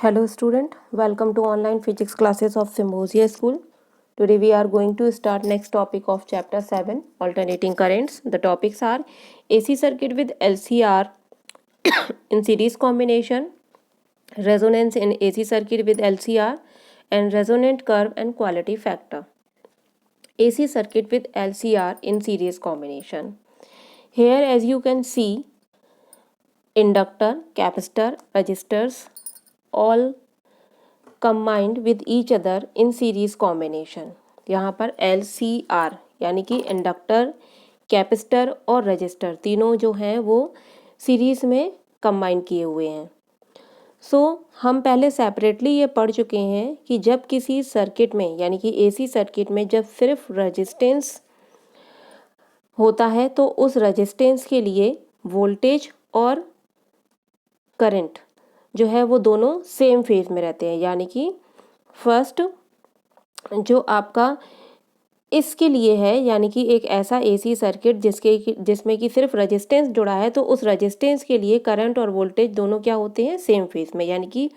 Hello student, welcome to online physics classes of Symbiosis School. Today we are going to start next topic of chapter 7, alternating currents. The topics are AC circuit with LCR in series combination, resonance in AC circuit with LCR, and resonant curve and quality factor. AC circuit with LCR in series combination. Here as you can see, inductor, capacitor, resistors all combined with each other in series combination. यहाँ पर LCR यानी कि inductor, capacitor और register तीनों जो हैं वो series में कंबाइन किए हुए हैं. हम पहले सेपरेटली ये पढ़ चुके हैं कि जब किसी सर्किट में यानी कि एसी सर्किट में जब सिर्फ रेजिस्टेंस होता है तो उस रेजिस्टेंस के लिए वोल्टेज और करंट जो है वो दोनों सेम फेज में रहते हैं. यानी कि फर्स्ट जो आपका इसके लिए है यानी कि एक ऐसा एसी सर्किट जिसमें कि सिर्फ रेजिस्टेंस जुड़ा है तो उस रेजिस्टेंस के लिए करंट और वोल्टेज दोनों क्या होते हैं, सेम फेज में, यानी कि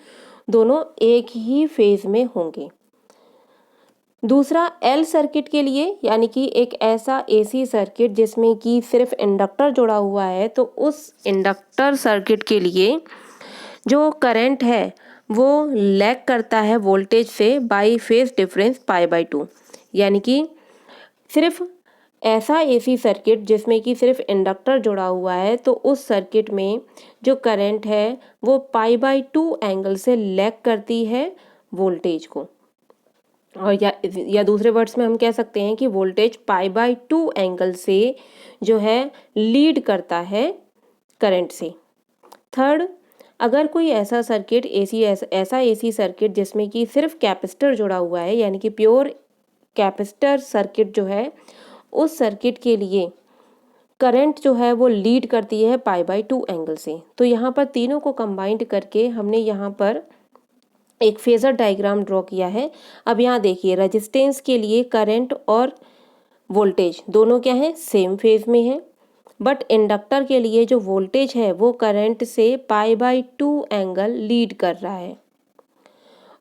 दोनों एक ही फेज में होंगे. दूसरा एल सर्किट के लिए यानी कि एक ऐसा एसी सर्किट जिसमें कि सिर्फ इंडक्टर जुड़ा हुआ है तो उस इंडक्टर सर्किट के लिए जो करंट है वो लैग करता है वोल्टेज से बाय फेज डिफरेंस π/2. यानी कि सिर्फ ऐसा एसी सर्किट जिसमें कि सिर्फ इंडक्टर जुड़ा हुआ है तो उस सर्किट में जो करंट है वो π/2 एंगल से लैग करती है वोल्टेज को. और या दूसरे वर्ड्स में हम कह सकते हैं कि वोल्टेज π/2 एंगल से जो है लीड करता है करंट से. थर्ड, अगर कोई ऐसा सर्किट ऐसा एसी सर्किट जिसमें कि सिर्फ कैपेसिटर जुड़ा हुआ है यानी कि प्योर कैपेसिटर सर्किट जो है उस सर्किट के लिए करंट जो है वो लीड करती है π/2 एंगल से. तो यहाँ पर तीनों को कंबाइंड करके हमने यहाँ पर एक फेजर डायग्राम ड्रॉ किया है. अब यहाँ देखिए, रेजिस्टेंस के लिए करंट और वोल्टेज दोनों क्या है, सेम फेज में है. बट इंडक्टर के लिए जो वोल्टेज है वो करंट से π/2 एंगल लीड कर रहा है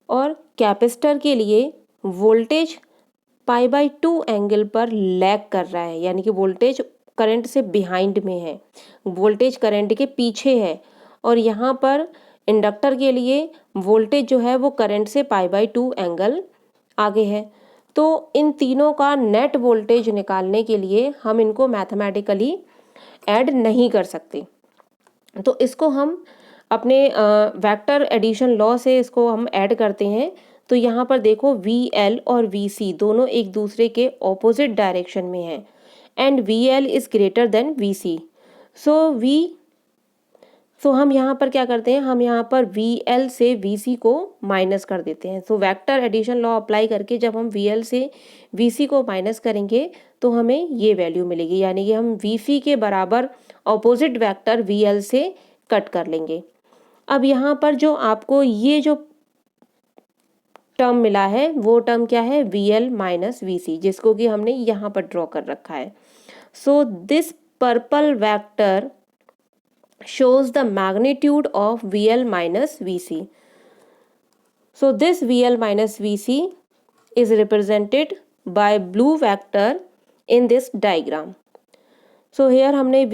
और कैपेसिटर के लिए वोल्टेज π/2 एंगल पर लैग कर रहा है. यानी कि वोल्टेज करंट से बिहाइंड में है, वोल्टेज करंट के पीछे है. और यहाँ पर इंडक्टर के लिए वोल्टेज जो है वो करंट से π/2 एंगल आगे है. तो इन तीनों का नेट वोल्टेज निकालने के लिए हम इनको मैथमेटिकली ऐड नहीं कर सकते. तो इसको हम अपने वेक्टर एडिशन लॉ से इसको हम ऐड करते हैं. तो यहाँ पर देखो VL और VC दोनों एक दूसरे के ऑपोजिट डायरेक्शन में हैं and VL is greater than VC. सो हम यहाँ पर क्या करते हैं, हम यहाँ पर VL से VC को माइनस कर देते हैं. So vector addition law apply करके जब हम VL से VC को माइनस करेंगे तो हमें ये वैल्यू मिलेगी. यानी कि हम VC के बराबर ऑपोजिट वेक्टर VL से कट कर लेंगे. अब यहाँ पर जो आपको ये जो टर्म मिला है वो टर्म क्या है, VL माइनस VC, जिसको कि हमने यहाँ पर ड्रॉ कर रखा है. So this purple vector shows the magnitude of VL minus VC. So this VL minus VC is represented by blue vector in this diagram. So here हमने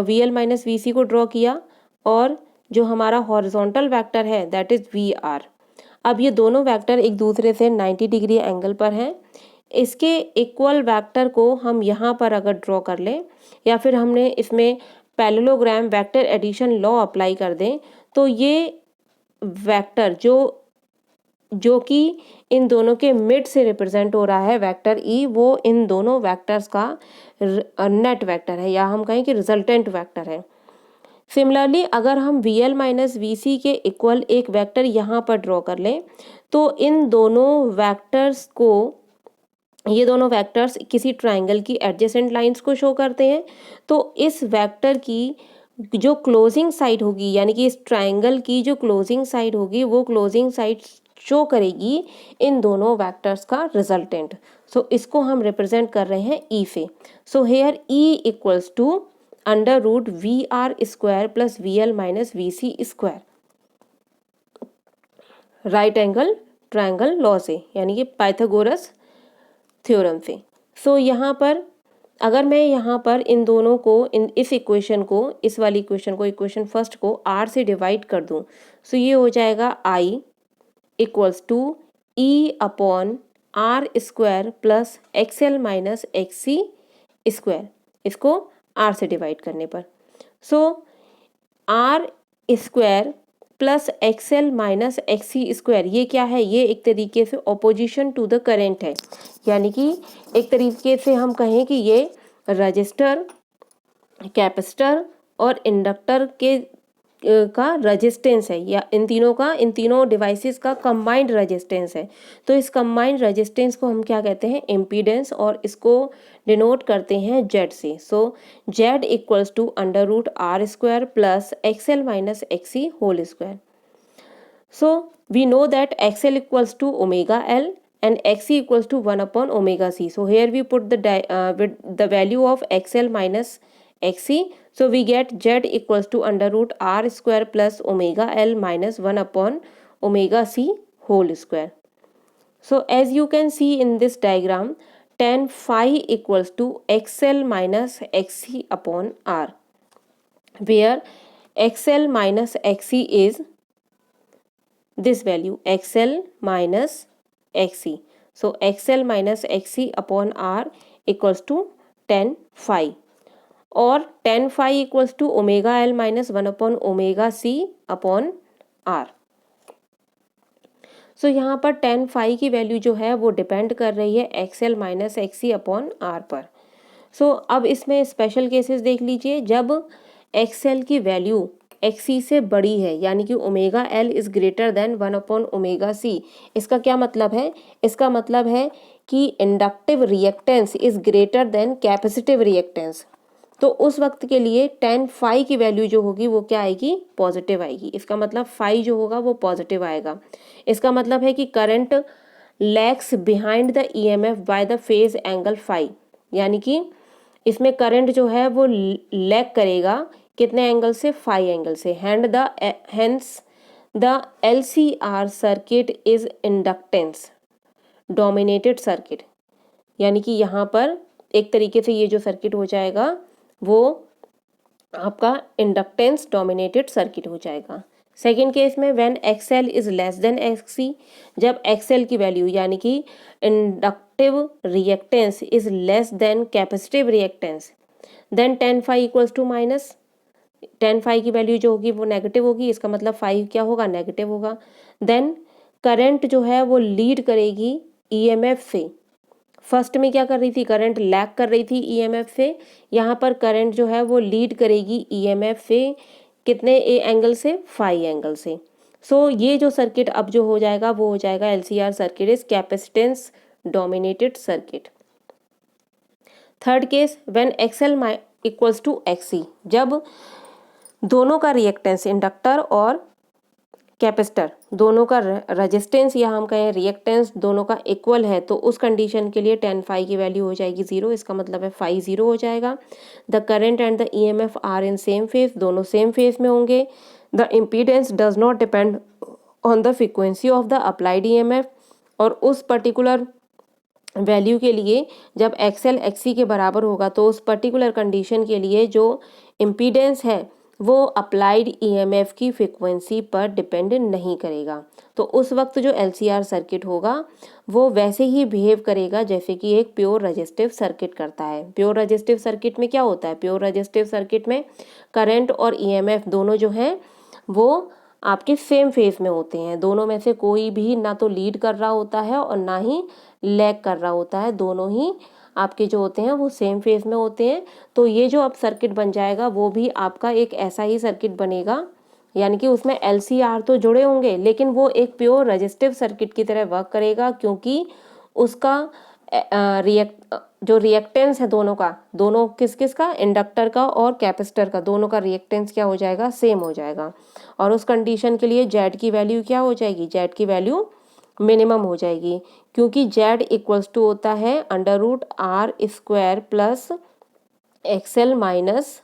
VL minus VC को ड्रॉ किया और जो हमारा horizontal vector है that is VR. अब ये दोनों वेक्टर एक दूसरे से 90 डिग्री एंगल पर हैं. इसके इक्वल वेक्टर को हम यहाँ पर अगर ड्रॉ कर लें या फिर हमने इसमें parallelogram vector addition law apply कर दें तो ये वेक्टर जो कि इन दोनों के मिड से रिप्रेजेंट हो रहा है वेक्टर E, वो इन दोनों वेक्टर्स का नेट वेक्टर है या हम कहें कि रिजल्टेंट वेक्टर है. सिमिलरली अगर हम VL माइनस VC के इक्वल एक वेक्टर यहाँ पर ड्रॉ कर लें तो इन दोनों वेक्टर्स को, ये दोनों वेक्टर्स किसी ट्राइंगल की एडजेसेंट लाइंस को शो करते हैं. तो इस वेक्टर की जो क्लोजिंग साइड होगी यानी कि इस ट्राइंगल की जो क्लोजिंग साइड होगी वो क्लोजिंग साइड शो करेगी इन दोनों वेक्टर्स का रिजल्टेंट. सो इसको हम रिप्रेजेंट कर रहे हैं E से. So here E equals to √VR² plus VL minus VC². Right angle triangle law से, यानी कि पाइथागोरस थ्योरम से। सो यहाँ पर अगर मैं यहाँ पर इन दोनों को, इस इक्वेशन को, इस वाली इक्वेशन को, इक्वेशन फर्स्ट को r से डिवाइड कर दूँ, सो ये हो जाएगा i equals to e upon R square plus XL minus XC square, इसको r से डिवाइड करने पर। So R square plus XL minus XC square, ये क्या है? ये एक तरीके से ऑपोजिशन टू द करेंट है, यानी कि एक तरीके से हम कहें कि ये रजिस्टर, कैपेसिटर और इंडक्टर के का रेजिस्टेंस है, या इन तीनों डिवाइसेस का कंबाइंड रेजिस्टेंस है। तो इस कंबाइंड रेजिस्टेंस को हम क्या कहते हैं? इम्पीडेंस, और इसको डिनोट करते हैं जेड से। So Z equals to under root R square plus XL minus XC whole square. So we know that XL equals to omega L and xc equals to 1 upon omega c. So here we put with the value of xl minus xc. So we get z equals to under root r square plus omega l minus 1 upon omega c whole square. So as you can see in this diagram, tan phi equals to xl minus xc upon r, where xl minus xc is this value, xl minus xc. So xl minus xc upon r equals to tan phi, और tan phi equals to omega l minus 1 upon omega c upon r. सो यहाँ पर tan phi की value जो है वो depend कर रही है xl minus xc upon r पर। सो अब इसमें स्पेशल केसेस देख लीजिए, जब xl की वैल्यू xc से बड़ी है, यानी कि omega l is greater than 1 upon omega c। इसका क्या मतलब है? इसका मतलब है कि inductive reactance is greater than capacitive reactance. तो उस वक्त के लिए tan phi की वैल्यू जो होगी वो क्या आएगी? पॉजिटिव आएगी। इसका मतलब phi जो होगा वो पॉजिटिव आएगा। इसका मतलब है कि current lags behind the EMF by the phase angle phi, यानी कि इसमें करंट जो है वो लैग करेगा कितने एंगल से? phi एंगल से। Hence the LCR circuit is inductance dominated circuit, यानी कि यहाँ पर एक तरीके से ये जो सर्किट हो जाएगा वो आपका इंडक्टेंस डोमिनेटेड सर्किट हो जाएगा। सेकेंड केस में when XL is less than XC, जब XL की वैल्यू यानी कि inductive reactance is less than capacitive reactance, then tan phi equals to minus, tan phi की वैल्यू जो होगी वो नेगेटिव होगी। इसका मतलब phi क्या होगा? नेगेटिव होगा। देन करंट जो है वो लीड करेगी EMF से। फर्स्ट में क्या कर रही थी? करंट लैग कर रही थी EMF से। यहाँ पर करंट जो है वो लीड करेगी EMF से कितने एंगल से? phi एंगल से। सो ये जो सर्किट अब जो हो जाएगा वो हो जाएगा LCR circuit is capacitance dominated circuit. Third case when XL equals to XC, जब दोनों का रिएक्टेंस, इंडक्टर और कैपेसिटर दोनों का रेजिस्टेंस या हम कहें रिएक्टेंस दोनों का इक्वल है, तो उस कंडीशन के लिए tan phi की वैल्यू हो जाएगी 0। इसका मतलब है phi 0 हो जाएगा। The current and the EMF are in same phase, दोनों सेम फेज में होंगे। The impedance does not depend on the frequency of the applied EMF, और उस पर्टिकुलर वैल्यू के लिए जब XL XC के बराबर होगा तो उस पर्टिकुलर कंडीशन के लिए जो इम्पीडेंस है वो अप्लाइड EMF की फ्रीक्वेंसी पर डिपेंड नहीं करेगा। तो उस वक्त जो LCR सर्किट होगा वो वैसे ही बिहेव करेगा जैसे कि एक प्योर रेजिस्टिव सर्किट करता है। प्योर रेजिस्टिव सर्किट में क्या होता है? प्योर रेजिस्टिव सर्किट में करंट और EMF दोनों जो हैं वो आपके सेम फेज में होते हैं। दोनों में से कोई भी ना तो लीड कर रहा होता है और ना ही लैग कर रहा होता है, दोनों ही आपके जो होते हैं वो सेम फेज में होते हैं। तो ये जो अब सर्किट बन जाएगा वो भी आपका एक ऐसा ही सर्किट बनेगा, यानी कि उसमें LCR तो जुड़े होंगे लेकिन वो एक प्योर रेजिस्टिव सर्किट की तरह वर्क करेगा, क्योंकि उसका जो रिएक्टेंस है दोनों का, दोनों किस का? इंडक्टर का और कैपेसिटर का, दोनों का रिएक्टेंस क्या हो जाएगा? सेम हो जाएगा। और उस कंडीशन के लिए Z की वैल्यू क्या हो जाएगी? Z की वैल्यू मिनिमम हो जाएगी, क्योंकि Z इक्वल्स टू होता है under root R square plus XL minus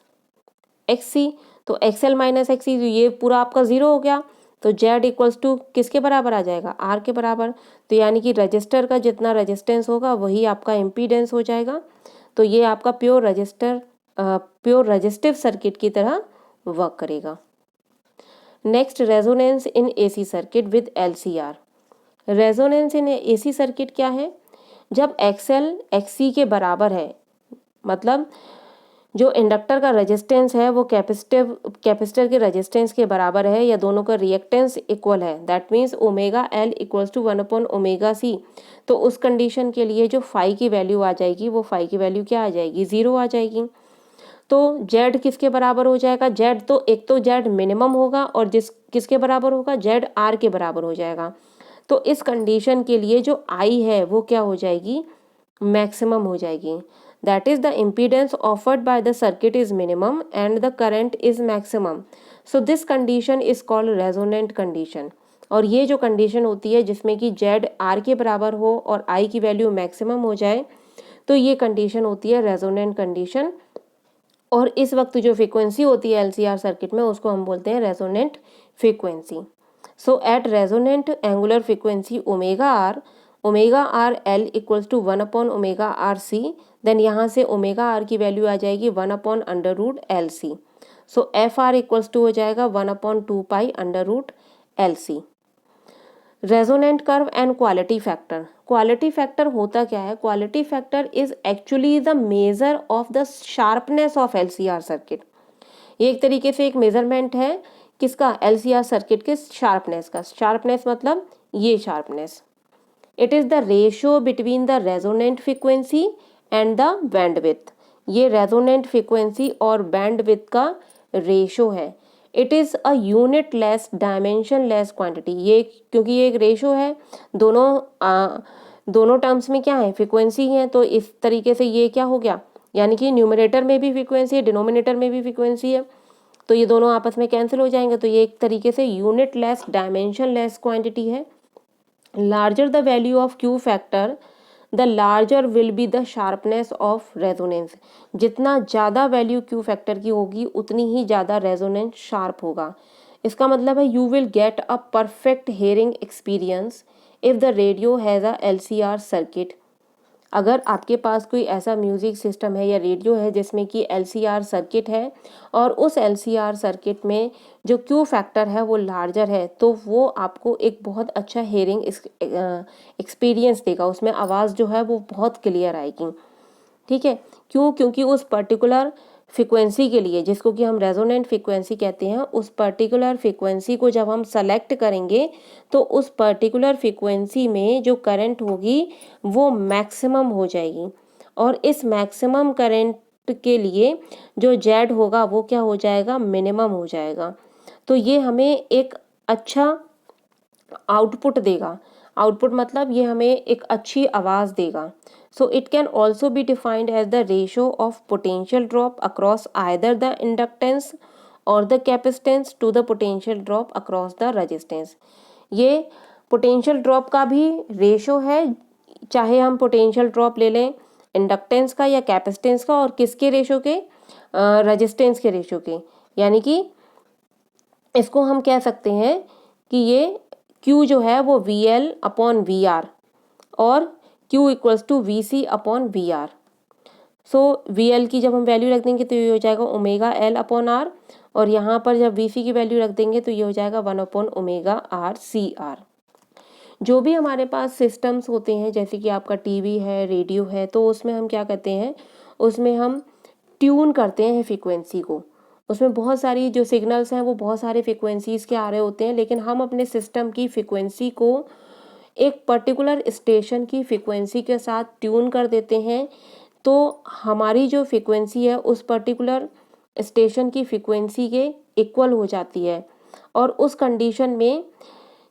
XC। तो XL माइनस XC ये पूरा आपका 0 हो गया। तो Z इक्वल्स टू किसके बराबर आ जाएगा, R के बराबर। तो यानी कि रजिस्टर का जितना रेजिस्टेंस होगा वही आपका इम्पीडेंस हो जाएगा। तो ये आपका प्योर रजिस्टिव सर्किट की तरह वर्क करेगा। Next, resonance in AC circuit with LCR। Resonance in AC circuit क्या है, जब XL XC के बराबर है, मतलब जो इंडक्टर का रेजिस्टेंस है वो कैपेसिटर के रेजिस्टेंस के बराबर है या दोनों का रिएक्टेंस इक्वल है, that means omega L equals to 1/ओमेगा C। तो उस कंडीशन के लिए जो फाई की वैल्यू आ जाएगी वो फाई की वैल्यू क्या आ जाएगी, 0 आ जाएगी। तो Z किसके बराबर हो जाएगा, Z तो एक तो Z मिनिमम होगा और किसके बराबर होगा, Z R के बराबर हो जाएगा। तो इस कंडीशन के लिए जो I है वो क्या हो जाएगी, मैक्सिमम हो जाएगी। That is the impedance offered by the circuit is minimum and the current is maximum. So this condition is called resonant condition. और ये जो कंडीशन होती है जिसमें कि Z R के बराबर हो और I की वैल्यू मैक्सिमम हो जाए, तो ये कंडीशन होती है रेजोनेंट कंडीशन। और इस वक्त जो फ्रीक्वेंसी होती है LCR सर्किट में उसको हम बोलते हैं resonant frequency. So at resonant angular frequency omega R L equals to 1/ओमेगा RC, देन यहाँ से ओमेगा R की वैल्यू आ जाएगी 1/√LC। So FR equals to हो जाएगा 1/2π√LC। Resonant curve and quality factor. Quality factor होता क्या है, quality factor is actually the measure of the sharpness of LCR circuit. ये एक तरीके से एक मेजरमेंट है किसका, LCR सर्किट के शार्पनेस का। शार्पनेस मतलब ये sharpness. It is the ratio between the resonant frequency and the bandwidth. ये रेजोनेंट फ्रीक्वेंसी और बैंडविड्थ का रेशियो है। It is a unit less dimensionless quantity. ये क्योंकि ये एक रेशो है, दोनों टर्म्स में क्या है, फ्रीक्वेंसी है, तो इस तरीके से ये क्या हो गया, यानी कि न्यूमरेटर में भी फ्रीक्वेंसी है, डिनोमिनेटर में भी फ्रीक्वेंसी है, तो ये दोनों आपस में कैंसिल हो जाएंगे। तो ये एक तरीके से unitless dimensionless quantity है। Larger the value of Q factor the larger will be the sharpness of resonance. जितना ज़्यादा वैल्यू Q फैक्टर की होगी उतनी ही ज़्यादा रेजोनेंस शार्प होगा। इसका मतलब है you will get a perfect hearing experience if the radio has a LCR circuit. अगर आपके पास कोई ऐसा म्यूज़िक सिस्टम है या रेडियो है जिसमें कि LCR सर्किट है और उस LCR सर्किट में जो Q फैक्टर है वो लार्जर है, तो वो आपको एक बहुत अच्छा हेयरिंग एक्सपीरियंस देगा। उसमें आवाज़ जो है वो बहुत क्लियर आएगी। ठीक है, क्यों, क्योंकि उस पर्टिकुलर फ्रीक्वेंसी के लिए, जिसको कि हम रेजोनेंट फ्रीक्वेंसी कहते हैं, उस पर्टिकुलर फ्रीक्वेंसी को जब हम सेलेक्ट करेंगे तो उस पर्टिकुलर फ्रीक्वेंसी में जो करंट होगी वो मैक्सिमम हो जाएगी। और इस मैक्सिमम करंट के लिए जो Z होगा वो क्या हो जाएगा, मिनिमम हो जाएगा। तो ये हमें एक अच्छा आउटपुट देगा। आउटपुट मतलब ये हमें एक अच्छी आवाज़ देगा। So it can also be defined as the ratio of potential drop across either the inductance or the capacitance to the potential drop across the resistance. ये पोटेंशियल ड्रॉप का भी रेशो है, चाहे हम पोटेंशियल ड्रॉप ले लें inductance का या कैपेसिटेंस का, और किसके रेशो के, रेजिस्टेंस के रेशो के। यानी कि इसको हम कह सकते हैं कि ये Q जो है वो VL/VR और Q equals to VC/VR। So VL की जब हम वैल्यू रख देंगे तो ये हो जाएगा ओमेगा L/R, और यहाँ पर जब VC की वैल्यू रख देंगे तो ये हो जाएगा 1/ओमेगा RCR। जो भी हमारे पास सिस्टम्स होते हैं, जैसे कि आपका टीवी है, रेडियो है, तो उसमें हम क्या करते हैं, उसमें हम ट्यून करते हैं फ्रीक्वेंसी को। उसमें बहुत सारी जो सिग्नल्स हैं वो बहुत सारे फ्रीक्वेंसीज़ के आ रहे होते हैं, लेकिन हम अपने सिस्टम की फ्रीक्वेंसी को एक पर्टिकुलर स्टेशन की फ्रीक्वेंसी के साथ ट्यून कर देते हैं। तो हमारी जो फ्रीक्वेंसी है उस पर्टिकुलर स्टेशन की फ्रीक्वेंसी के इक्वल हो जाती है, और उस कंडीशन में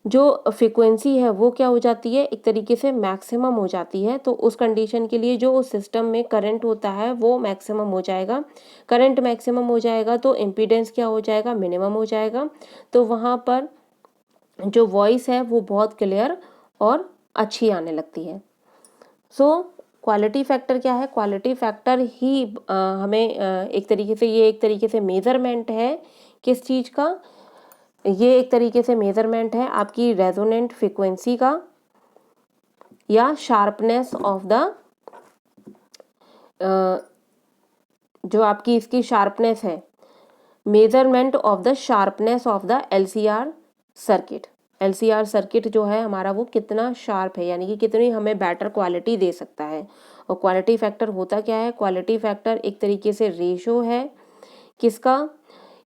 जो फ्रीक्वेंसी है वो क्या हो जाती है, एक तरीके से मैक्सिमम हो जाती है। तो उस कंडीशन के लिए जो उस सिस्टम में करंट होता है वो मैक्सिमम हो जाएगा। करंट मैक्सिमम हो जाएगा तो इम्पीडेंस क्या हो जाएगा, मिनिमम हो जाएगा। तो वहाँ पर जो वॉइस है वो बहुत क्लियर और अच्छी आने लगती है। सो क्वालिटी फैक्टर क्या है, क्वालिटी फैक्टर ही हमें एक तरीके से, ये एक तरीके से मेजरमेंट है किस चीज़ का, ये एक तरीके से मेजरमेंट है आपकी रेजोनेंट फ्रीक्वेंसी का या शार्पनेस ऑफ द जो आपकी इसकी शार्पनेस है, measurement of the sharpness of the LCR circuit. LCR circuit जो है हमारा वो कितना शार्प है, यानी कि कितनी हमें बेटर क्वालिटी दे सकता है। और क्वालिटी फैक्टर होता क्या है? क्वालिटी फैक्टर एक तरीके से रेशो है, किसका?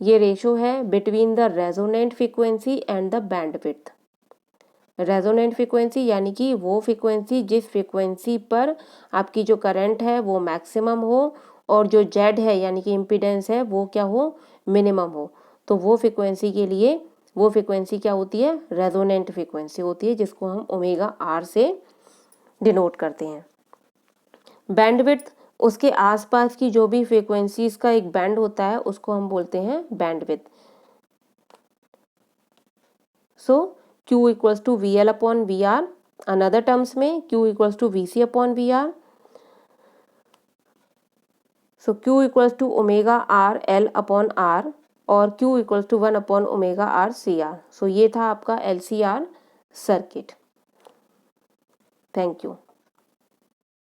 ये रेशो है between the resonant frequency and the bandwidth. Resonant frequency यानी कि वो फ्रीक्वेंसी जिस फ्रीक्वेंसी पर आपकी जो करंट है वो मैक्सिमम हो, और जो जेड है यानी कि इम्पीडेंस है वो क्या हो? मिनिमम हो। तो वो फ्रीक्वेंसी के लिए वो फ्रीक्वेंसी क्या होती है? रेजोनेंट फ्रीक्वेंसी होती है, जिसको हम ओमेगा आर से डिनोट करते हैं। बैंडविड्थ उसके आसपास की जो भी फ्रीक्वेंसीज का एक बैंड होता है उसको हम बोलते हैं bandwidth. So Q equals to VL upon VR, another terms में Q equals to VC upon VR। So Q equals to omega R L upon R और Q equals to 1 upon omega R CR। सो ये था आपका LCR circuit. Thank you.